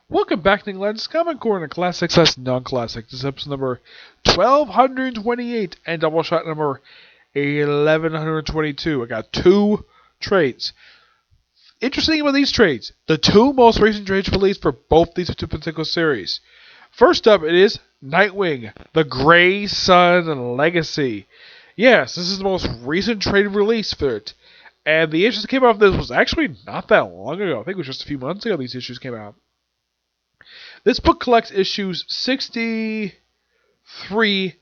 Welcome back to Lenz, Comic Corner, Classic / Non-Classic. This is episode number 1228 and Doubleshot number 1122. I got two trades. Interesting about these trades, the two most recent trades released for both these two particular series. First up, it is Nightwing, the Grey Sun Legacy. Yes, this is the most recent trade release for it. And the issues that came out of this was actually not that long ago. I think it was just a few months ago these issues came out. This book collects issues 63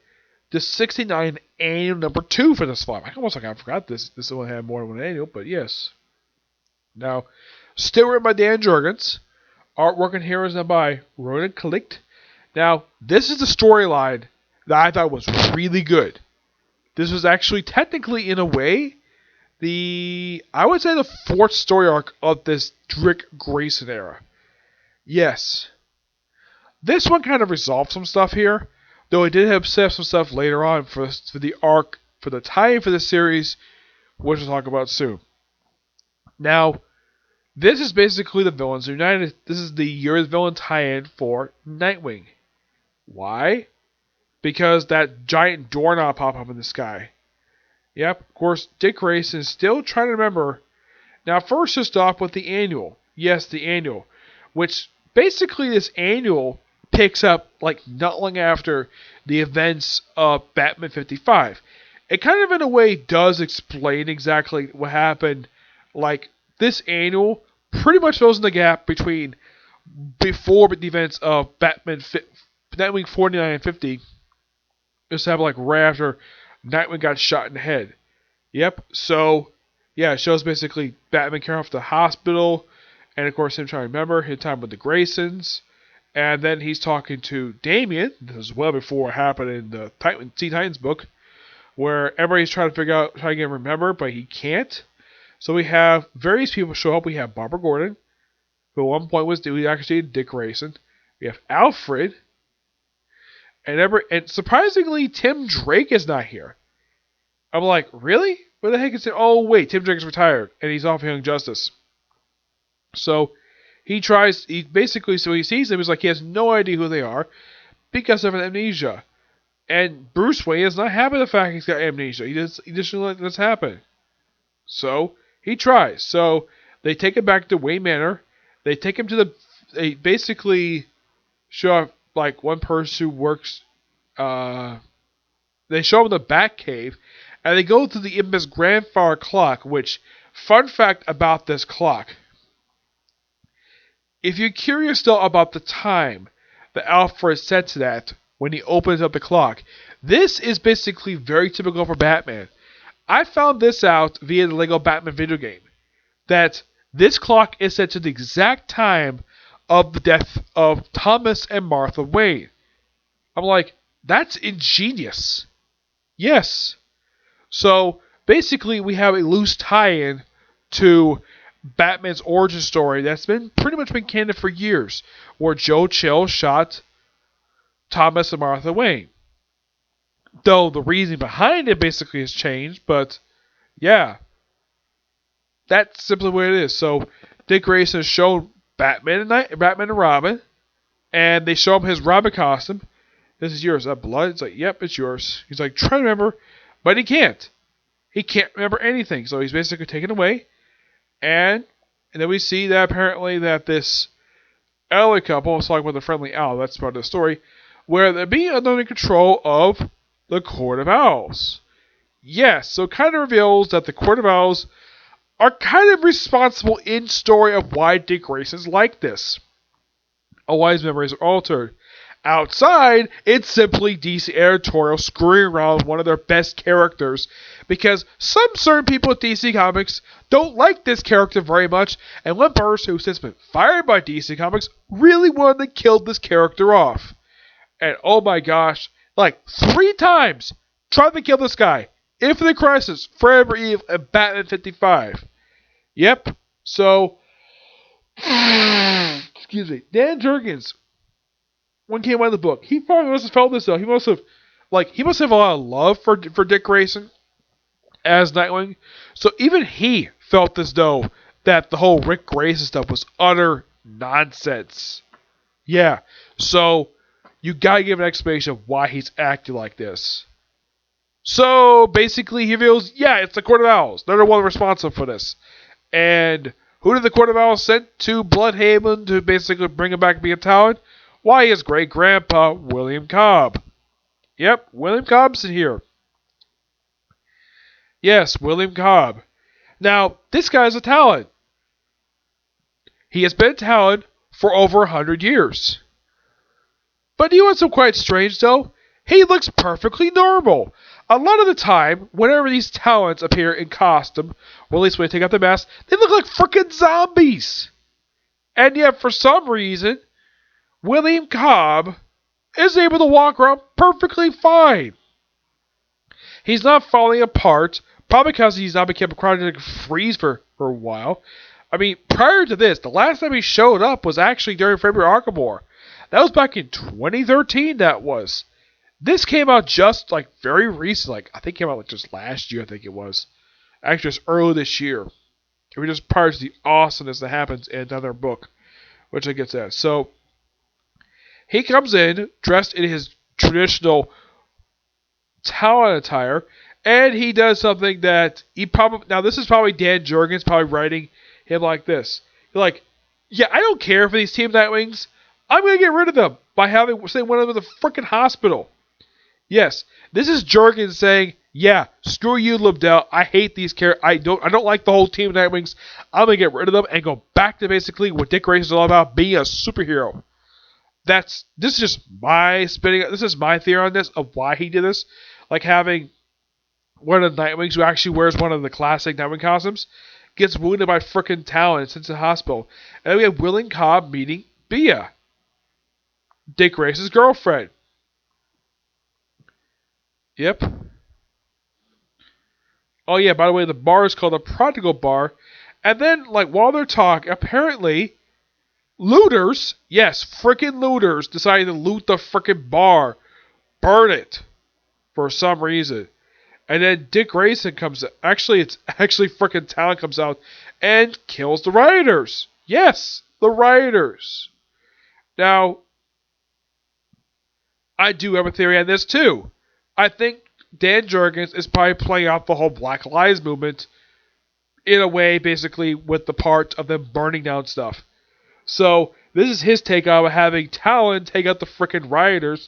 to 69, annual number 2 for this volume. I forgot this. This one had more than one annual, but yes. Now, still written by Dan Jurgens. Artwork and heroes now by Ronan Kalicht. Now, this is the storyline that I thought was really good. This was actually technically, in a way, I would say the fourth story arc of this Dick Grayson era. Yes. This one kind of resolved some stuff here, though it did have some stuff later on for the arc, for the tie-in for the series, which we'll talk about soon. Now, this is basically the Villains United. This is the Year of the Villain tie-in for Nightwing. Why? Because that giant doorknob popped up in the sky. Yep, of course, Dick Grayson is still trying to remember. Now, first, just off with the annual. Yes, the annual. Which, basically, this annual picks up like not long after the events of Batman 55. It kind of in a way does explain exactly what happened. Like this annual pretty much fills in the gap between before the events of Nightwing 49 and 50. Just happened like right after Nightwing got shot in the head. Yep. So yeah, it shows basically Batman carrying off to the hospital, and of course him trying to remember his time with the Graysons. And then he's talking to Damian. This is well before it happened in the Teen Titans book, where everybody's trying to get him to remember, but he can't. So we have various people show up. We have Barbara Gordon, who at one point was actually Dick Grayson. We have Alfred, and surprisingly, Tim Drake is not here. I'm like, really? Where the heck is it? Oh wait, Tim Drake is retired, and he's off Young Justice. So he sees them, he's like, he has no idea who they are because of an amnesia. And Bruce Wayne is not happy with the fact he's got amnesia. He just let this happen. So he tries. So they take him back to Wayne Manor. They take him to they basically show off like one person who works, they show him the Batcave, and they go to the infamous grandfather clock, which, fun fact about this clock, if you're curious though about the time that Alfred set to that when he opens up the clock, this is basically very typical for Batman. I found this out via the Lego Batman video game, that this clock is set to the exact time of the death of Thomas and Martha Wayne. I'm like, that's ingenious. Yes. So basically we have a loose tie-in to Batman's origin story that's pretty much been canon for years, where Joe Chill shot Thomas and Martha Wayne. Though the reason behind it basically has changed, but yeah, that's simply what it is. So Dick Grayson has shown Batman and Robin, and they show him his Robin costume. This is yours. Is that blood? It's like, yep, it's yours. He's like, try to remember, but he can't. He can't remember anything, so he's basically taken away. And then we see that apparently that this elderly couple, I was talking about the Friendly Owl, that's part of the story, where they're being under control of the Court of Owls. Yes, so it kind of reveals that the Court of Owls are kind of responsible in story of why Dick Grayson's like this. Or why his memories are altered. Outside, it's simply DC editorial screwing around with one of their best characters, because some certain people at DC Comics don't like this character very much, and one person who's since been fired by DC Comics really wanted to kill this character off. And oh my gosh, like 3 times tried to kill this guy. Infinite Crisis, Forever Eve, and Batman 55. Yep, so excuse me, Dan Jurgens, when he came out of the book, he probably must have felt this though. He must have a lot of love for Dick Grayson as Nightwing. So even he felt as though that the whole Rick Grayson stuff was utter nonsense. Yeah. So you gotta give an explanation of why he's acting like this. So basically, he reveals, yeah, it's the Court of Owls. They're the one responsible for this. And who did the Court of Owls send to Bloodhaven to basically bring him back to be a Talon? Why, his great grandpa, William Cobb. Yep, William Cobb's in here. Yes, William Cobb. Now, this guy's a Talon. He has been a Talon for over 100 years. But you know what's so quite strange, though? He looks perfectly normal. A lot of the time, whenever these Talons appear in costume, or at least when they take out the mask, they look like frickin' zombies. And yet, for some reason, William Cobb is able to walk around perfectly fine. He's not falling apart, probably because he's not become a chronic freeze for a while. I mean, prior to this, the last time he showed up was actually during February Arkham War. That was back in 2013, that was. This came out just, like, very recent. Like, I think it came out, like, just last year, I think it was. Actually, just early this year. It was just prior to the awesomeness that happens in another book, which I get to that. So, he comes in, dressed in his traditional Talon attire, and he does something that he probably... Now, this is probably Dan Jurgens probably writing him like this. He's like, yeah, I don't care for these Team Nightwings. I'm going to get rid of them by having, say, one of them in the freaking hospital. Yes, this is Jurgens saying, yeah, screw you, Lobdell. I hate these characters. I don't like the whole Team Nightwings. I'm going to get rid of them and go back to basically what Dick Grayson is all about, being a superhero. This is just my spinning. This is my theory on this, of why he did this. Like having one of the Nightwings who actually wears one of the classic Nightwing costumes gets wounded by frickin' Talon and sent to the hospital. And then we have William Cobb meeting Bea, Dick Grayson's girlfriend. Yep. Oh yeah, by the way, the bar is called the Prodigal Bar. And then, like, while they're talking, apparently, looters, yes, frickin' looters, decided to loot the frickin' bar. Burn it. For some reason. And then Dick Grayson comes out. It's actually frickin' Talon comes out and kills the rioters. Yes, the rioters. Now, I do have a theory on this too. I think Dan Jurgens is probably playing out the whole Black Lives movement in a way, basically, with the part of them burning down stuff. So, this is his take on having Talon take out the frickin' rioters,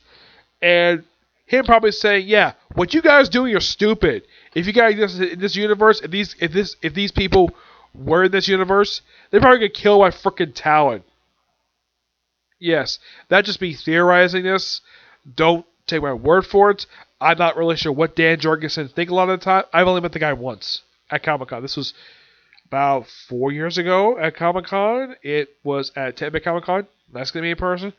and him probably saying, yeah, what you guys doing are stupid. If you guys in this universe, if these people were in this universe, they're probably gonna kill my frickin' Talon. Yes, that just me theorizing this. Don't take my word for it. I'm not really sure what Dan Jurgens think a lot of the time. I've only met the guy once at Comic-Con. This was about 4 years ago at Comic-Con. It was at Tampa Comic-Con. That's going to be in person.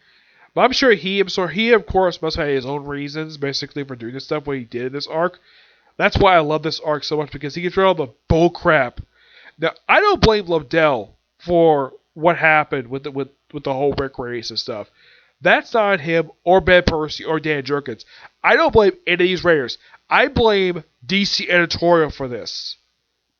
But I'm sure he, of course, must have his own reasons, basically, for doing this stuff, what he did in this arc. That's why I love this arc so much, because he gets rid of all the bull crap. Now, I don't blame Lobdell for what happened with the whole Rick race and stuff. That's not him, or Ben Percy, or Dan Jurgens. I don't blame any of these writers. I blame DC editorial for this.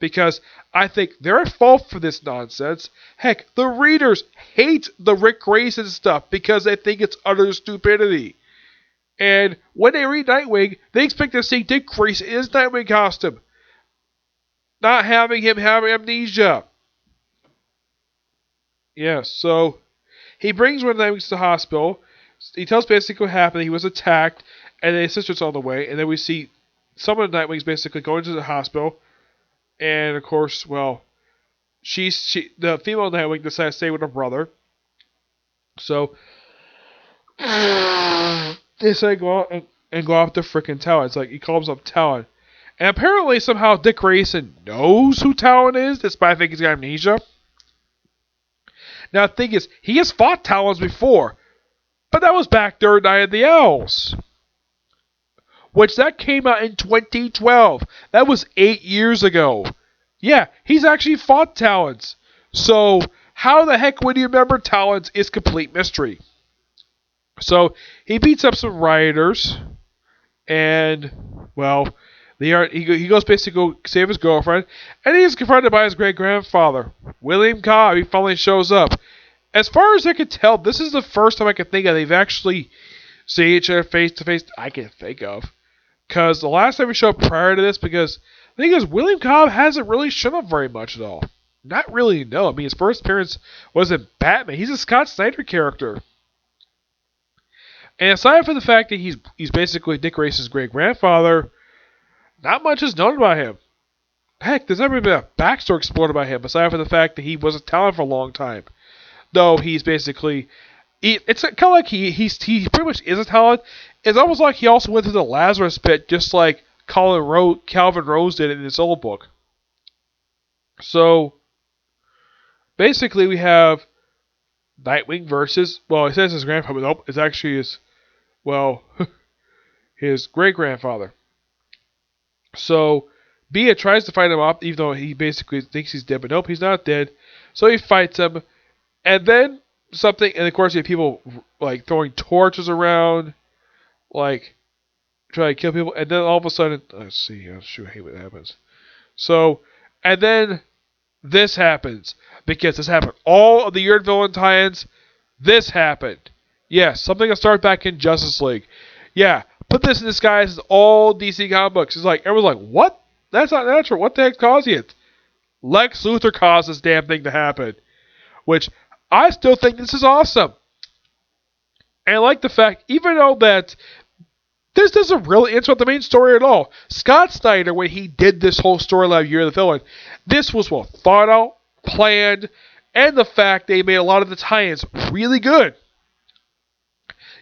Because I think they're at fault for this nonsense. Heck, the readers hate the Rick Grayson stuff because they think it's utter stupidity. And when they read Nightwing, they expect to see Dick Grayson in his Nightwing costume. Not having him have amnesia. Yes, so he brings one of the Nightwings to the hospital. He tells basically what happened. He was attacked, and his sister's on the way. And then we see some of the Nightwings basically going to the hospital. And of course, well, the female Nightwing decides to stay with her brother. So they say go out and go off to frickin' Talon. It's like he calls himself Talon. And apparently somehow Dick Grayson knows who Talon is, despite I think he's got amnesia. Now the thing is, he has fought Talons before, but that was back during Night of the Owls. Which that came out in 2012. That was 8 years ago. Yeah, he's actually fought Talons. So, how the heck would you remember Talons is complete mystery. So, he beats up some rioters. And, well, he goes basically to save his girlfriend. And he's confronted by his great-grandfather, William Cobb. He finally shows up. as far as I can tell, this is the first time I can think of they've actually seen each other face to face. I can think of, because the last time we showed prior to this, because the thing is, William Cobb hasn't really shown up very much at all. Not really, no. I mean, his first appearance was in Batman. He's a Scott Snyder character. And aside from the fact that he's basically Dick Grayson's great grandfather, not much is known about him. Heck, there's never been a backstory explored about him, aside from the fact that he was a talent for a long time. Though he's basically, it's kind of like he pretty much is a talent. It's almost like he also went through the Lazarus pit, just like Calvin Rose did in his old book. So basically, we have Nightwing versus, well, it says his grandfather, but nope, it's actually his great grandfather. So Bia tries to fight him off, even though he basically thinks he's dead, but nope, he's not dead. So he fights him, and then and of course you have people like throwing torches around, like trying to kill people, and then all of a sudden, let's see, I hate when that happens. So, and then this happens, because this happened. All of the Year Villain tie-ins, this happened. Yes, something that started back in Justice League. Yeah, put this in disguise as all DC comic books. It's like, everyone's like, what? That's not natural. What the heck's causing it? Lex Luthor caused this damn thing to happen. Which, I still think this is awesome. And I like the fact, even though that this doesn't really interrupt the main story at all. Scott Snyder, when he did this whole storyline of Year of the Villain, this was well thought out, planned, and the fact they made a lot of the tie-ins really good.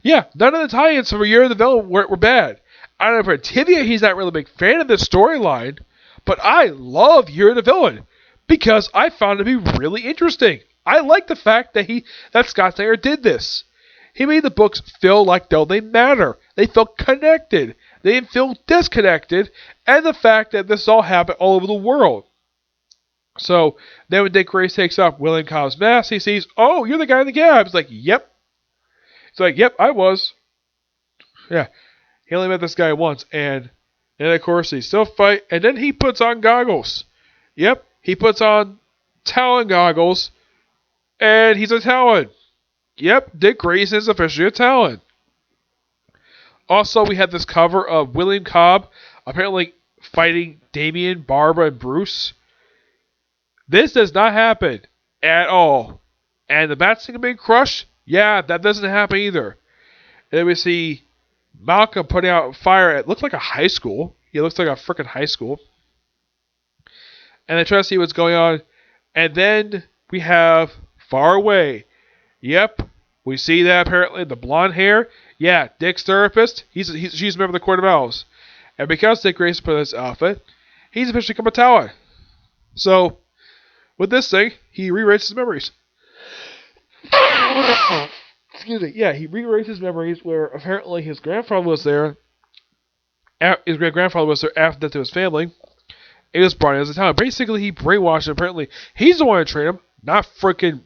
Yeah, none of the tie-ins from Year of the Villain were bad. I don't know for Tivia, he's not really a big fan of this storyline, but I love Year of the Villain because I found it to be really interesting. I like the fact that Scott Snyder did this. He made the books feel like though they matter. They feel connected. They didn't feel disconnected. And the fact that this all happened all over the world. So, then when Dick Grayson takes off William Cobb's mask, he sees, oh, you're the guy in the cab. He's like, yep. He's like, yep, I was. Yeah. He only met this guy once. And of course, he still fight. And then he puts on goggles. Yep. He puts on Talon goggles. And he's a Talon. Yep, Dick Grayson is officially a Talon. Also, we have this cover of William Cobb apparently fighting Damian, Barbara, and Bruce. This does not happen at all. And the Bat Signal being crushed? Yeah, that doesn't happen either. And then we see Malcolm putting out fire at, looks like a high school. He looks like a freaking high school. And they try to see what's going on. And then we have Far Away. Yep, we see that apparently. The blonde hair. Yeah, Dick's therapist. She's a member of the Court of Owls. And because Dick Grayson put this outfit, he's officially become a Talon. So, with this thing, he rewrites his memories. Excuse me. Yeah, he rewrites his memories where apparently his grandfather was there. His great-grandfather was there after death to his family. It was brought in as a Talon. Basically, he brainwashed him. Apparently, he's the one who trained him, not freaking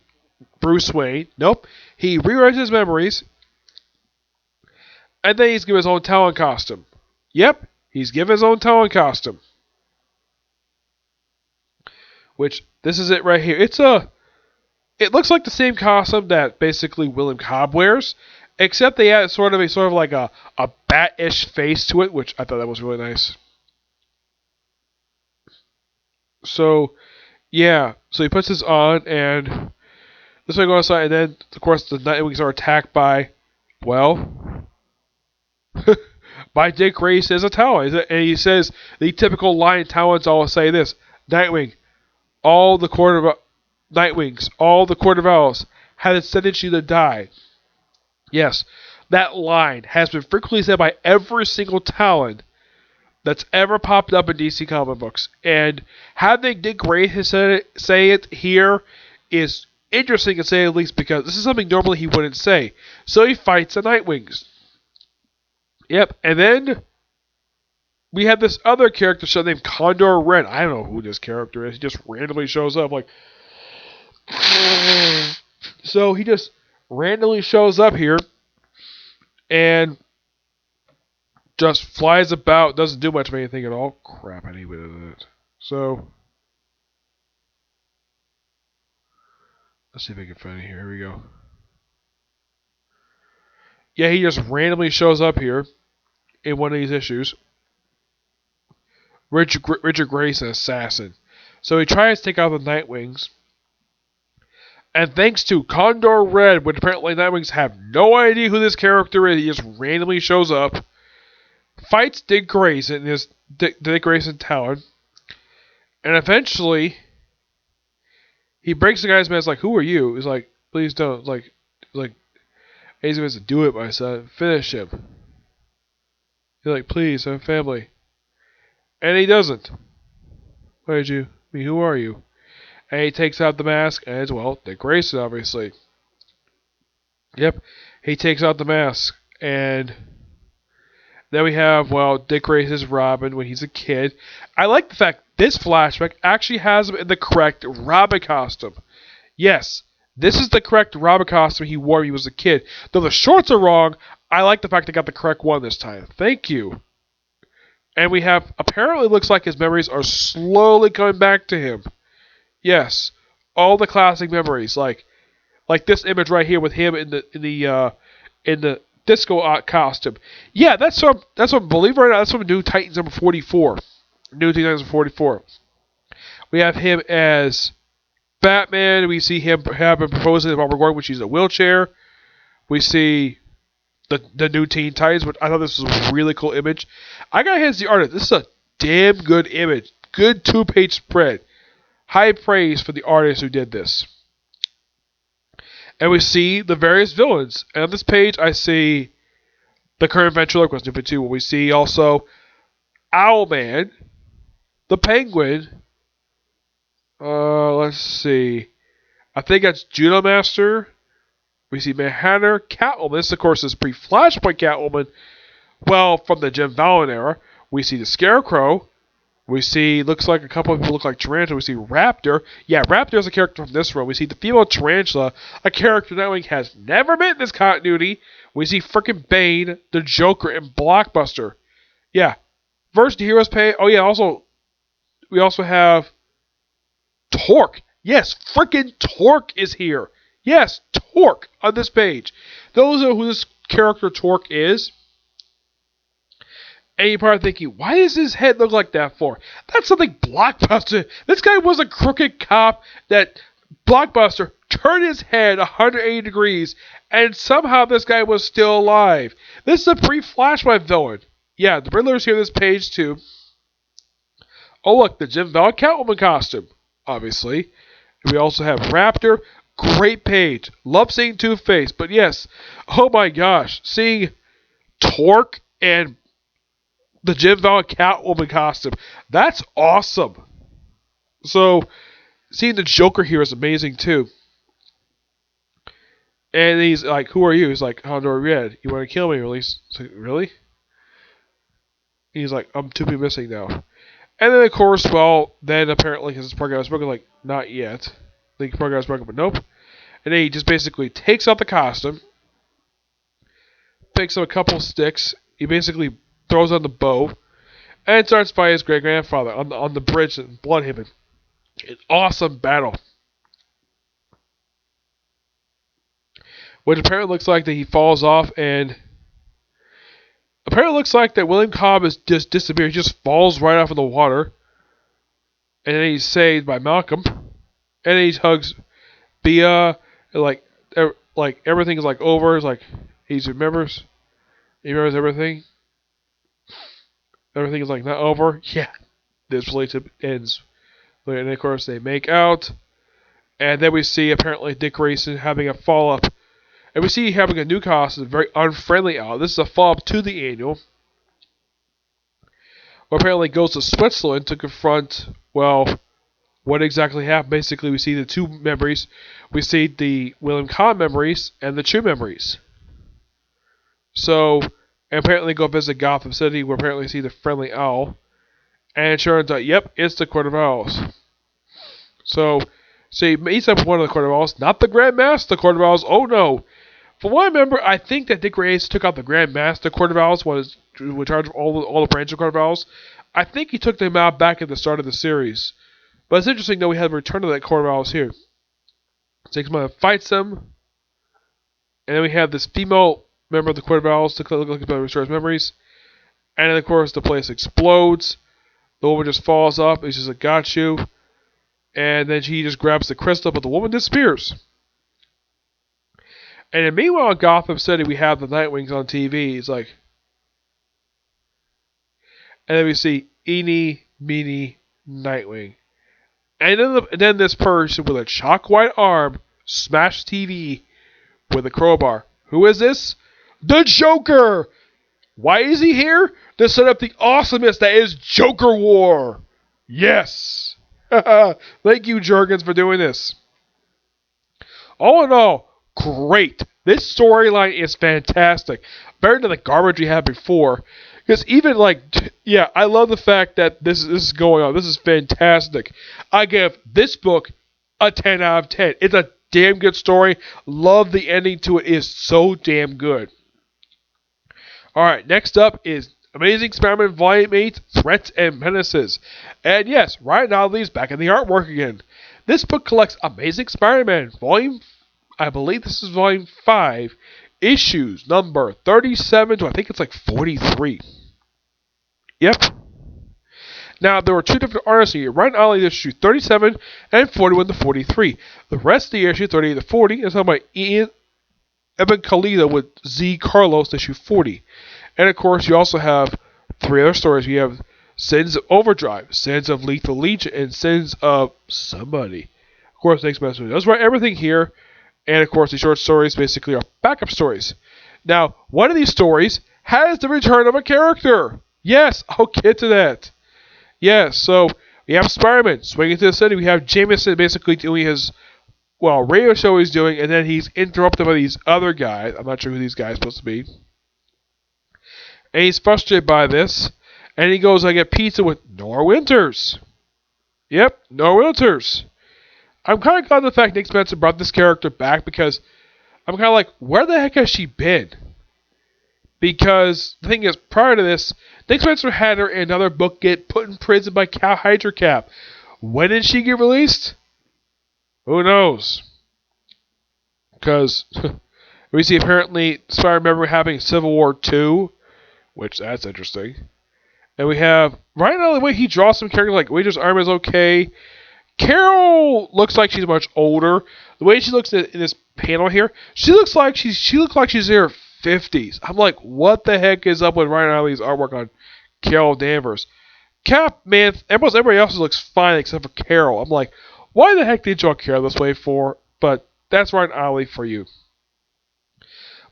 Bruce Wayne. Nope. He rewrites his memories. And then he's given his own Talon costume. Yep. He's given his own Talon costume. Which, this is it right here. It looks like the same costume that basically William Cobb wears. Except they add sort of like a bat-ish face to it. Which I thought that was really nice. So, yeah. So he puts this on and this way goes outside, and then, of course, the Nightwings are attacked by, well, by Dick Grayson as a Talon. And he says, the typical line Talons always say this, Nightwings, all the Court of Owls have sentenced you to die. Yes, that line has been frequently said by every single Talon that's ever popped up in DC comic books. And having Dick Grayson say it here is interesting to say at least, because this is something normally he wouldn't say. So he fights the Nightwings. Yep, and then we have this other character show named Condor Red. I don't know who this character is. He just randomly shows up like... So he just randomly shows up here and just flies about, doesn't do much of anything at all. Crap, I need to do that. So... Let's see if I can find it here. Here we go. Yeah, he just randomly shows up here in one of these issues. Richard Gray's an assassin. So he tries to take out the Nightwings. And thanks to Condor Red, which apparently Nightwings have no idea who this character is, he just randomly shows up, fights Dick Grayson in his Dick Grayson Tower, and eventually he breaks the guy's mask like, "Who are you?" He's like, "Please don't." Like, he's supposed to do it, my son. Finish him. He's like, "Please, I'm family." And he doesn't. Why did you? I mean, who are you? And he takes out the mask, and it's, well, Dick Grayson, obviously. Yep, he takes out the mask, and then we have, well, Dick Grayson's Robin when he's a kid. I like the fact this flashback actually has him in the correct Robin costume. Yes, this is the correct Robin costume he wore when he was a kid. Though the shorts are wrong, I like the fact they got the correct one this time. Thank you. And we have, apparently looks like his memories are slowly coming back to him. Yes, all the classic memories, like this image right here with him in the disco costume. Yeah, that's what believe it or not, that's from New Titans number 44. New Titans number 44. We have him as Batman. We see him proposing to Barbara Gordon when she's in a wheelchair. We see the new Teen Titans, which I thought this was a really cool image. I gotta hand the artist. This is a damn good image. Good 2-page spread. High praise for the artist who did this. And we see the various villains. And on this page, I see the current ventriloquist, New 2. We see also Owlman, the Penguin. Let's see. I think that's Judo Master. We see Manhunter, Catwoman. This, of course, is pre-Flashpoint Catwoman. Well, from the Jim Fallon era. We see the Scarecrow. We see, looks like a couple of people look like Tarantula. We see Raptor. Yeah, Raptor is a character from this run. We see the female Tarantula, a character Nightwing has never met in this continuity. We see frickin' Bane, the Joker, and Blockbuster. Yeah. First Heroes page. Oh, yeah, also, we also have Torque. Yes, frickin' Torque is here. Yes, Torque on this page. Those are who this character Torque is. And you're probably thinking, why does his head look like that for? That's something Blockbuster. This guy was a crooked cop that Blockbuster turned his head 180 degrees, and somehow this guy was still alive. This is a pre-Flashpoint villain. Yeah, the Riddler's here this page too. Oh look, the Jim Fallon Catwoman costume, obviously. We also have Raptor. Great page. Love seeing Two-Face, but yes, oh my gosh, seeing Torque and the Jim Fallon Catwoman costume. That's awesome. So, seeing the Joker here is amazing too. And he's like, "Who are you?" He's like, "Condor Red. You want to kill me, or at least?" Like, really? He's like, "I'm too missing now." And then, of course, well, then apparently his program was broken. Like, not yet. The program was broken, but nope. And then he just basically takes out the costume, picks up a couple sticks. He basically throws on the bow, and starts fighting his great-grandfather on the bridge in Bloodhaven. An awesome battle. Which apparently looks like that he falls off, and apparently looks like that William Cobb is just disappeared. He just falls right off in the water, and then he's saved by Malcolm, and then he hugs Bia, and like everything is like over. It's like he remembers everything. Everything is like not over. Yeah, this relationship ends. And of course they make out, and then we see apparently Dick Grayson having a follow up, and we see having a new costume, very unfriendly out. This is a follow up to the annual, where apparently goes to Switzerland to confront, well, what exactly happened. Basically, we see the two memories. We see the William Cobb memories and the true memories. So, and apparently go visit Gotham City, where apparently see the friendly owl. And it turns out, yep, it's the Court of Owls. So he meets up with one of the Court of Owls, not the Grand Master Court of Owls. Oh no. From what I remember, I think that Dick Grayson took out the Grand Master Court of Owls, was in charge of all the branches of Court of Owls. I think he took them out back at the start of the series. But it's interesting that we have a return to that Court of Owls here. Takes him out and fights him. And then we have this female member of the Court of Owls to look like about restores memories. And then, of course, the place explodes. The woman just falls up. He's just like, got you. And then he just grabs the crystal, but the woman disappears. And then meanwhile in Gotham City, we have the Nightwings on TV. He's like... And then we see Eeny, Meeny, Nightwing. And then this person with a chalk white arm smashed TV with a crowbar. Who is this? The Joker! Why is he here? To set up the awesomeness that is Joker War! Yes! Thank you, Jurgens, for doing this. All in all, great. This storyline is fantastic. Better than the garbage we had before. Because even I love the fact that this is going on. This is fantastic. I give this book a 10 out of 10. It's a damn good story. Love the ending to it. It is so damn good. Alright, next up is Amazing Spider-Man Volume 8, Threats and Menaces. And yes, Ryan Ottley is back in the artwork again. This book collects Amazing Spider-Man Volume, I believe this is Volume 5, issues number 37 to I think it's like 43. Yep. Now, there were two different artists here. Ryan Ottley issue 37 and 41 to 43. The rest of the issue, 38 to 40, is done by Evan Kalita with Z Carlos issue 40. And of course, you also have three other stories. You have Sins of Overdrive, Sins of Lethal Legion, and Sins of Somebody. Of course, thanks, Master. That's right, everything here. And of course, the short stories basically are backup stories. Now, one of these stories has the return of a character. Yes, I'll get to that. Yes, so we have Spider-Man swinging to the city. We have Jameson basically doing his, radio show he's doing, and then he's interrupted by these other guys. I'm not sure who these guys are supposed to be. And he's frustrated by this, and he goes, I get pizza with Nora Winters. Yep, Nora Winters. I'm kind of glad the fact Nick Spencer brought this character back because I'm kind of like, where the heck has she been? Because the thing is, prior to this, Nick Spencer had her in another book get put in prison by Hydra Cap. When did she get released? Who knows? Because we see apparently Spider-Man having Civil War 2, which that's interesting. And we have Ryan Ottley, the way he draws some characters like Wager's arm is okay. Carol looks like she's much older. The way she looks in this panel here, she looks like she's in her 50s. I'm like, what the heck is up with Ryan Ottley's artwork on Carol Danvers? Cap, man, everybody else looks fine except for Carol. I'm like, why the heck did you draw Carol this way for? But that's Ryan Ottley for you.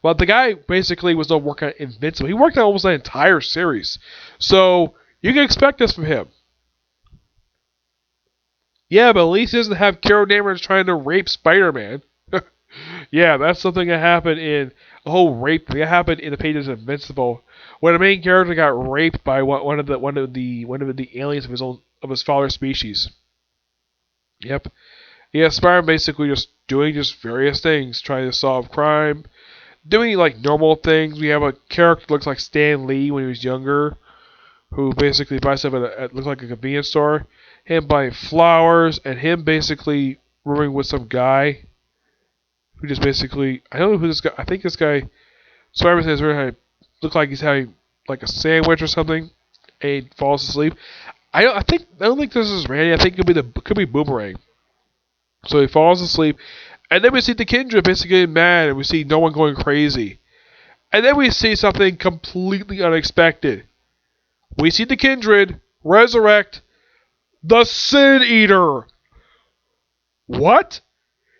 But the guy basically was not working on Invincible. He worked on almost the entire series. So you can expect this from him. Yeah, but at least he doesn't have Carol Danvers trying to rape Spider-Man. Yeah, that's something that happened in a whole rape thing that happened in the pages of Invincible, when the main character got raped by one of the aliens of his father's species. Yep. Yeah, Spider-Man basically just doing various things, trying to solve crime, doing normal things. We have a character that looks like Stan Lee when he was younger, who basically buys stuff at looks like a convenience store. Him buying flowers, and him basically rooming with some guy who just basically, I don't know who this guy, I think this guy, Spider-Man says, look like he's having a sandwich or something, and he falls asleep. I don't think this is Randy. I think it could be Boomerang. So he falls asleep, and then we see the Kindred basically getting mad, and we see no one going crazy. And then we see something completely unexpected. We see the Kindred resurrect the Sin Eater. What?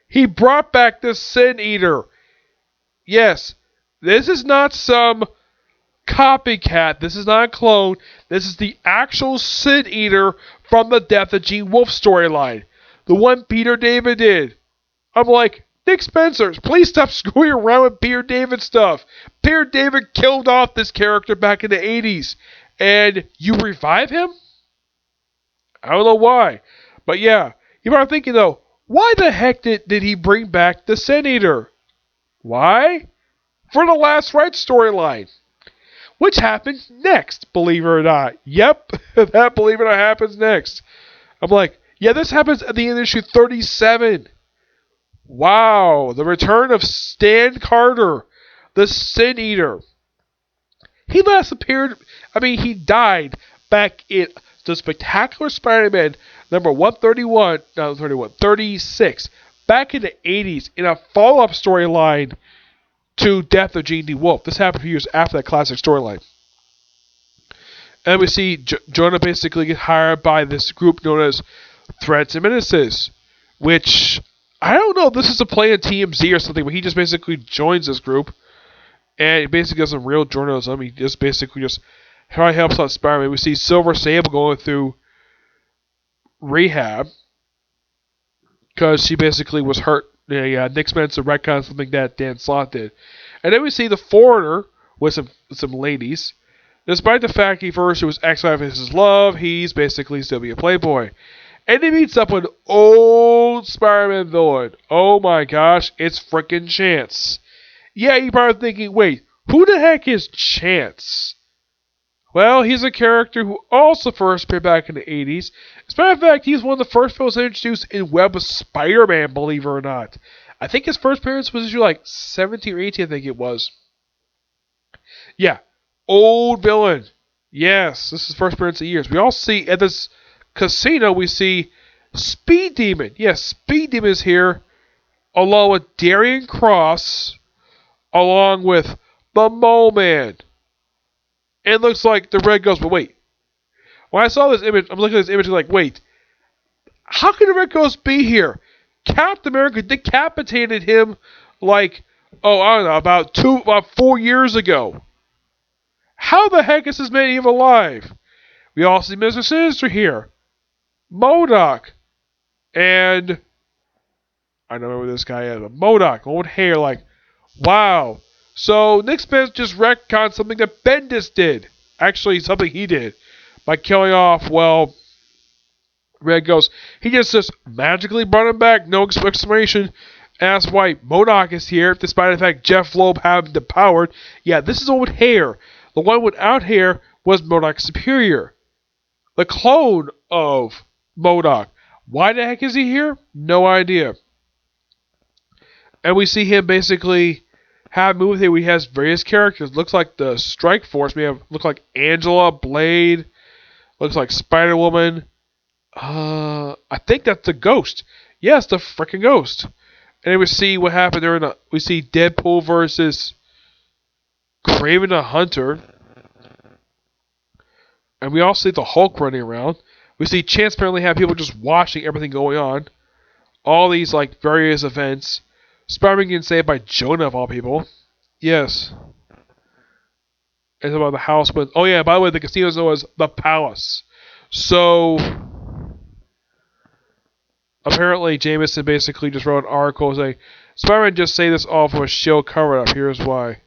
He brought back the Sin Eater. Yes, this is not some copycat. This is not a clone. This is the actual Sin Eater from the Death of Gene Wolfe storyline. The one Peter David did. I'm like, Nick Spencer, please stop screwing around with Peter David stuff. Peter David killed off this character back in the 80s. And you revive him? I don't know why. But yeah, you might be thinking though, why the heck did he bring back the Sin Eater? Why? For the Last Right storyline. Which happens next, believe it or not. Yep, that believe it or not happens next. I'm like, yeah, this happens at the end of issue 37. Wow, the return of Stan Carter, the Sin Eater. He last appeared, he died back in the Spectacular Spider-Man number 131, no, 31, 36, back in the 80s in a follow-up storyline to Death of Gene D. Wolfe. This happened a few years after that classic storyline. And we see Jonah basically get hired by this group known as Threats and Menaces, which, I don't know if this is a play on TMZ or something, but he just basically joins this group, and he basically does some real journalism. He just basically just helps out Spider-Man. We see Silver Sable going through rehab, because she basically was hurt. Nick Spencer retconned something that Dan Slott did. And then we see the Foreigner with some ladies. Despite the fact he first was ex-wife of his love, he's basically still be a playboy. And he meets up with an old Spider-Man villain. Oh my gosh, it's frickin' Chance. Yeah, you're probably thinking, wait, who the heck is Chance? Well, he's a character who also first appeared back in the 80s. As a matter of fact, he's one of the first villains introduced in Web of Spider-Man, believe it or not. I think his first appearance was issue like 17 or 18, I think it was. Yeah, old villain. Yes, this is first appearance in years. We all see at this casino, we see Speed Demon. Yes, Speed Demon is here, along with Darian Cross, along with the Mole Man. It looks like the Red Ghost, but wait. When I saw this image, I'm looking at this image and like, wait. How can the Red Ghost be here? Captain America decapitated him like, I don't know, about 4 years ago. How the heck is this man even alive? We also see Mr. Sinister here. MODOK. And I don't know who this guy is, but MODOK, old hair, like, wow. So Nick Spencer just retconned something that Bendis did. Actually, something he did. By killing off, Red Ghost. He just magically brought him back. No explanation as why MODOK is here, despite the fact Jeff Loeb having the power. Yeah, this is old hair. The one without hair was MODOK Superior. The clone of MODOK. Why the heck is he here? No idea. And we see him basically have a movie here where he has various characters. Looks like the Strike Force. Look like Angela, Blade. Looks like Spider-Woman. I think that's the Ghost. Yes, the freaking Ghost. And then we see what happened there. We see Deadpool versus Kraven the Hunter. And we also see the Hulk running around. We see Chance apparently have people just watching everything going on. All these like various events. Spider-Man getting saved by Jonah of all people. Yes. It's about the house, but oh yeah, by the way, the casino is known as the Palace. So apparently Jameson basically just wrote an article saying Spider-Man just say this all from a shield cover up. Here's why.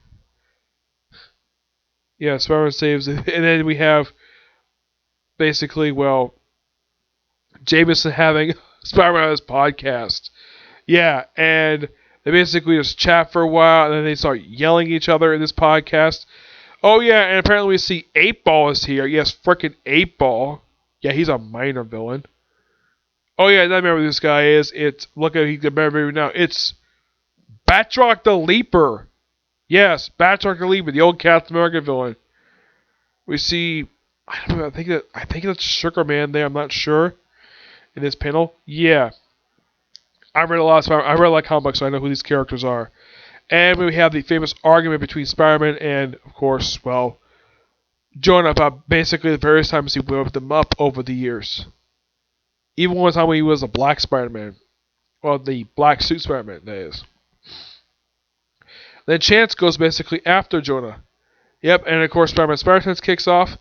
Yeah, Spider-Man saves it. And then we have basically, Jameson having Spider-Man on his podcast. Yeah, and they basically just chat for a while, and then they start yelling at each other in this podcast. Oh yeah, and apparently we see 8-Ball is here. Yes, frickin' 8-Ball. Yeah, he's a minor villain. Oh yeah, and I remember who this guy is. Look at he can remember now. It's Batroc the Leaper. Yes, Batroc the Leaper, the old Captain America villain. We see, I don't know, I think that's Sugar Man there. I'm not sure. In this panel, yeah. I read a lot of comic books, so I know who these characters are. And we have the famous argument between Spider-Man and, of course, Jonah about basically the various times he whipped them up over the years. Even one time when he was a black Spider-Man. Well, the black suit Spider-Man, that is. Then Chance goes basically after Jonah. Yep, and of course Spider-Man's Spider-Sense kicks off.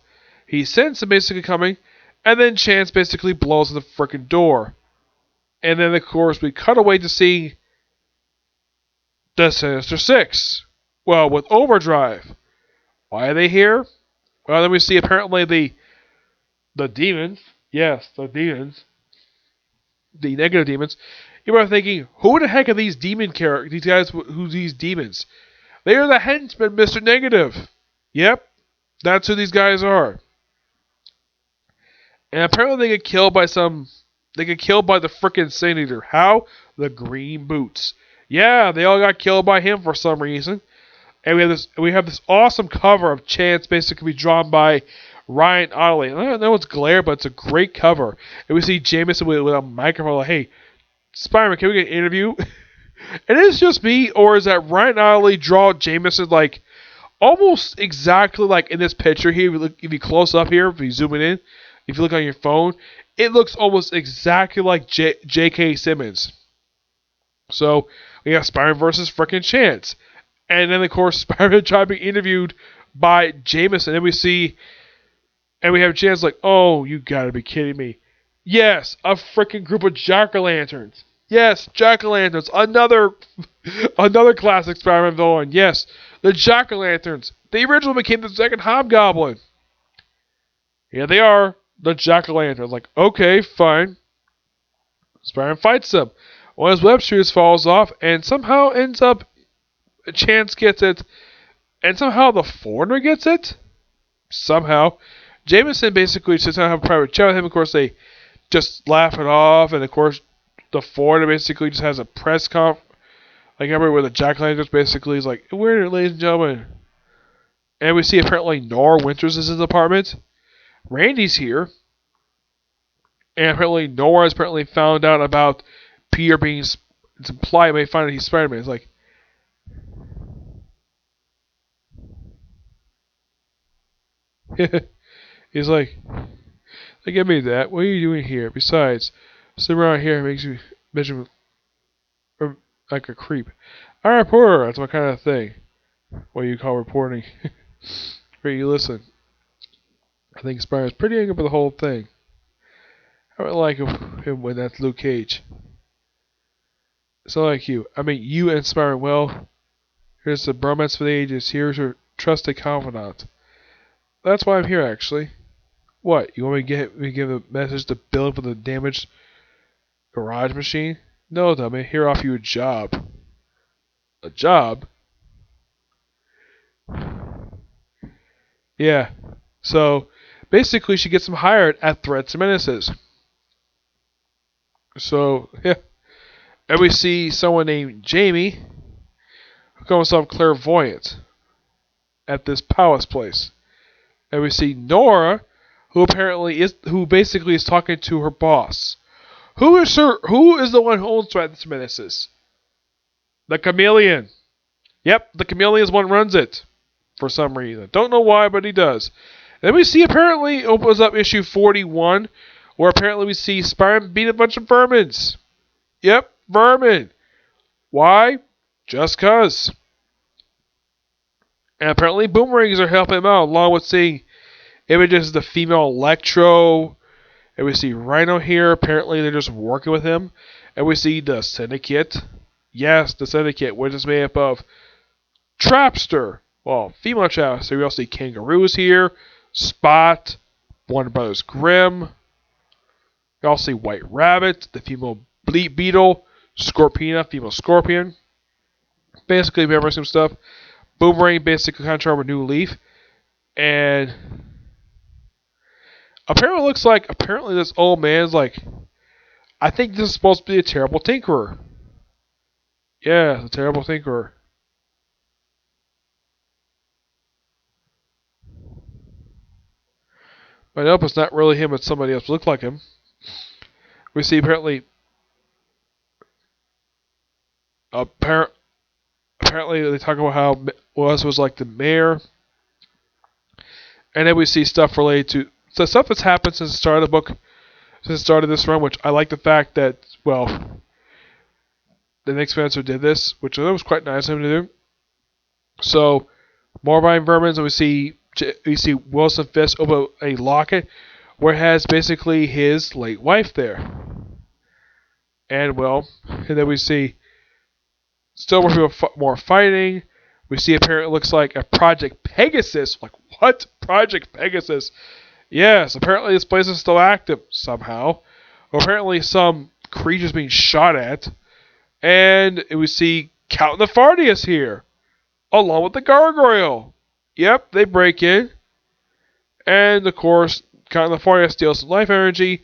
He senses him basically coming, and then Chance basically blows the frickin' door. And then, of course, we cut away to see the Sinister Six. Well, with Overdrive. Why are they here? Well, then we see apparently the demons. Yes, the demons. The negative demons. You are thinking, who the heck are these demon characters? These guys, who's these demons? They are the henchmen, Mr. Negative. Yep, that's who these guys are. And apparently they get killed by some They get killed by the frickin' Sin Eater. How? The Green Boots. Yeah, they all got killed by him for some reason. And we have this awesome cover of Chance, basically drawn by Ryan Ottley. I don't know it's glare, but it's a great cover. And we see Jameson with a microphone like, hey, Spider-Man, can we get an interview? And is it just me, or is that Ryan Ottley draw Jameson like almost exactly like in this picture here? If you close up here, if you zoom it in, if you look on your phone, it looks almost exactly like J.K. Simmons. So we have Spider-Man versus frickin' Chance. And then, of course, Spider-Man trying to be interviewed by Jameson. And we have Chance like, oh, you gotta be kidding me. Yes, a freaking group of jack-o'-lanterns. Yes, jack-o'-lanterns. Another classic Spider-Man villain. Yes, the jack-o'-lanterns. The original became the second Hobgoblin. Here they are, the jack-o'-lanterns. Like, okay, fine. Spider-Man fights them. One of his web shooters falls off and somehow ends up, Chance gets it, and somehow the foreigner gets it? Somehow. Jameson basically sits down and have a private chat with him. Of course, they just laugh it off, and of course, the foreigner basically just has a press conference. Like, remember where the jack-o'-lanterns basically is like, we're here, ladies and gentlemen. And we see apparently Nora Winters is in the apartment. Randy's here. And apparently Nora has apparently found out about Peter being, it's implied, may find out he's Spider-Man. It's like, he's like, give me that. What are you doing here? Besides, sitting around here makes you mention like a creep. I'm a reporter. That's my kind of thing. What you call reporting. Where you listen. I think Spider-Man's pretty angry about the whole thing. I don't like him when that's Luke Cage. It's not like you. I mean, you and Spider-Man, well, here's the bromance for the ages. Here's your trusted confidant. That's why I'm here, actually. What? You want me to give a message to Bill for the damaged garage machine? No, dummy. Here, offer you a job. A job? Yeah. So, basically, she gets him hired at Threats and Menaces. So, yeah. And we see someone named Jamie who calls himself clairvoyant at this palace place. And we see Nora, who basically is talking to her boss. Who is the one who owns Threats and Menaces? The Chameleon. Yep, the Chameleon is the one who runs it. For some reason. Don't know why, but he does. And then we see apparently opens up issue 41, where apparently we see Spider-Man beat a bunch of vermins. Yep, vermin. Why? Just cuz. And apparently boomerangs are helping him out, along with seeing images of the female Electro. And we see Rhino here. Apparently they're just working with him. And we see the Syndicate. Yes, the Syndicate, which is made up of Trapster. Well, female Trapster. We also see Kangaroos here. Spot. Warner Brothers Grimm. We also see White Rabbit, the female Beetle. Scorpina, female Scorpion. Basically, remember some stuff. Boomerang basically kind of trying a new leaf. And apparently it looks like this old man's like, I think this is supposed to be a terrible tinkerer. Yeah, the terrible tinkerer. But nope, it's not really him, it's somebody else who looks like him. We see apparently they talk about how Wes was like the mayor. And then we see stuff related to stuff that's happened since the start of the book, since the start of this run, which I like the fact that, well, the Nick Spencer did this, which I thought was quite nice of him to do. So, more Brian Vermins, and we see Wilson Fisk open a locket where it has basically his late wife there. And then we see still more fighting. We see apparently it looks like a Project Pegasus. Like, what? Project Pegasus? Yes, apparently this place is still active somehow. Or apparently some creature's being shot at. And we see Count Nefardius here, along with the Gargoyle. Yep, they break in. And, of course, Count Nefardius steals some life energy.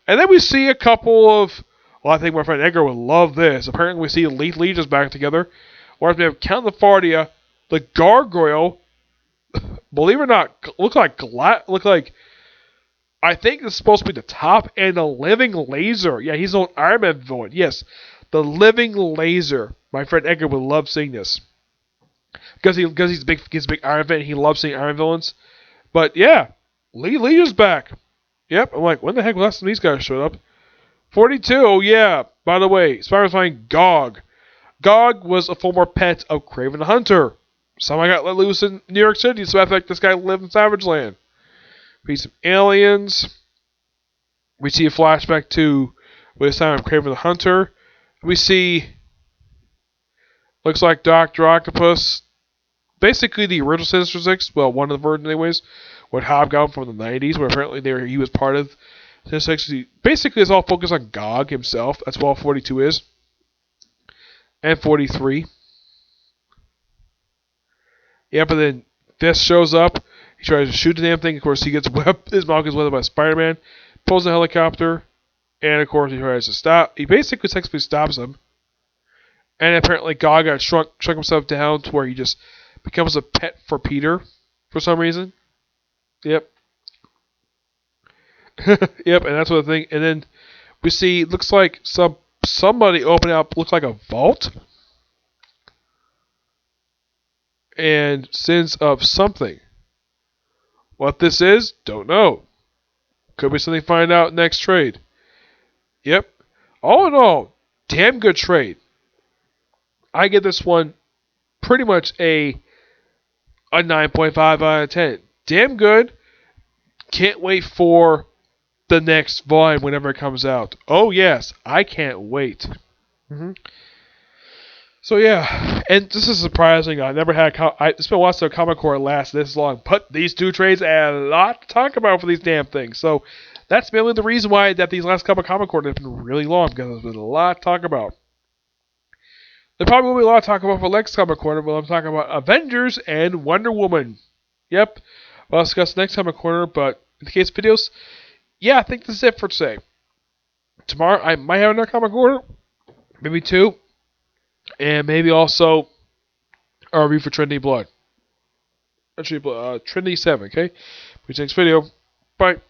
And then we see a couple of. Well, I think my friend Edgar would love this. Apparently, we see Elite Legions back together. Whereas we have Count Lafardia, the Gargoyle. Believe it or not, look like. I think it's supposed to be the top, and the Living Laser. Yeah, he's an Iron Man villain. Yes, the Living Laser. My friend Edgar would love seeing this because he's a big Iron fan. He loves seeing Iron villains. But yeah, Legion's back. Yep, I'm like, when the heck was last time these guys showed up? 42. Oh yeah. By the way, Spider-Man's finding Gog. Gog was a former pet of Kraven the Hunter. Someone got let loose in New York City, so I think this guy lived in Savage Land. We see some aliens. We see a flashback to this time of Kraven the Hunter. We see, looks like Dr. Octopus, basically the original Sinister Six, well, one of the versions anyways, with Hobgoblin from the 90s, where apparently he was part of Sinister Six. Basically, it's all focused on Gog himself. That's what all 42 is. And 43. Yeah, but then this shows up. He tries to shoot the damn thing. Of course, his mouth gets weathered by Spider-Man. Pulls the helicopter. And, of course, he tries to stop. He basically successfully stops him. And apparently Gog got shrunk himself down to where he just becomes a pet for Peter for some reason. Yep. Yep, and that's what the thing. And then we see, looks like somebody opening up, looks like a vault. And sends up something. What this is, don't know. Could be something to find out next trade. Yep. All in all, damn good trade. I give this one pretty much a 9.5 out of 10. Damn good. Can't wait for the next volume whenever it comes out. Oh yes, I can't wait. So yeah, and this is surprising. I never had. It's been a while since a Comic Core last this long, but these two trades add a lot to talk about for these damn things. So that's mainly the reason why that these last couple of Comic Core have been really long, because there's been a lot to talk about. There probably will be a lot to talk about for next Comic Corner, but I'm talking about Avengers and Wonder Woman. Yep. We'll discuss next Comic Corner, but in the case of videos, yeah, I think this is it for today. Tomorrow I might have another Comic Corner, maybe two, and maybe also a review for Trinity Blood. Trinity 7, okay? Next video. Bye.